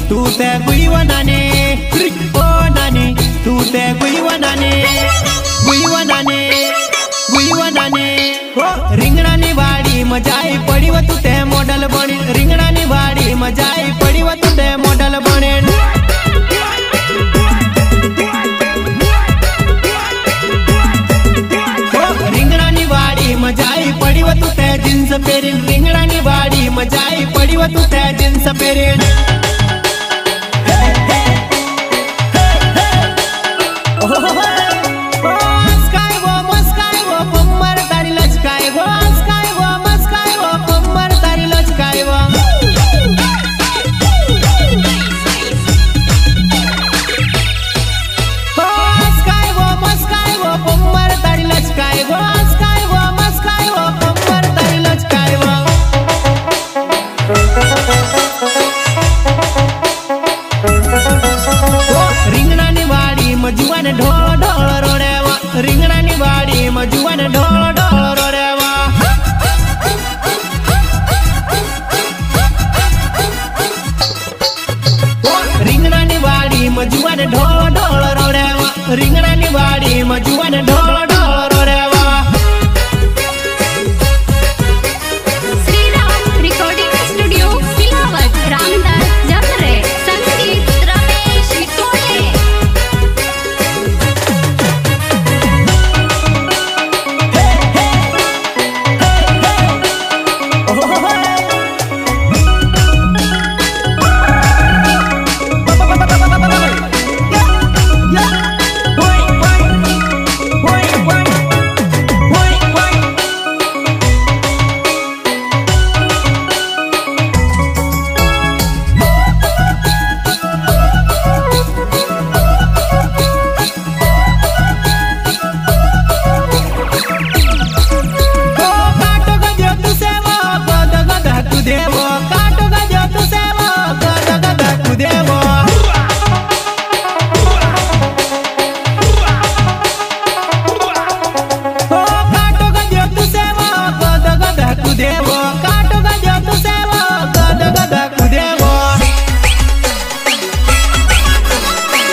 तू ते गुईवनाने ओ नानी तू ते गुईवनाने गुईवनाने गुईवनाने हो रिंगणानी वाडी मजाई पड़ी व तू ते मॉडल बने रिंगणानी वाडी मजाई पड़ी व तू ते मॉडल बने रिंगणानी वाडी मजाई पड़ी व तू ते जीन्स पेरीन रिंगणानी वाडी मजाई पड़ी व तू ते जीन्स पेरीन जुवान ढोल ढोल रोडेवा रिंगणानी वाडी जुवान ढोल ढोल रोडेवा रिंगणानी वाडी जुवान ढोल ढोल रोडेवा रिंगणानी वाडी जुवान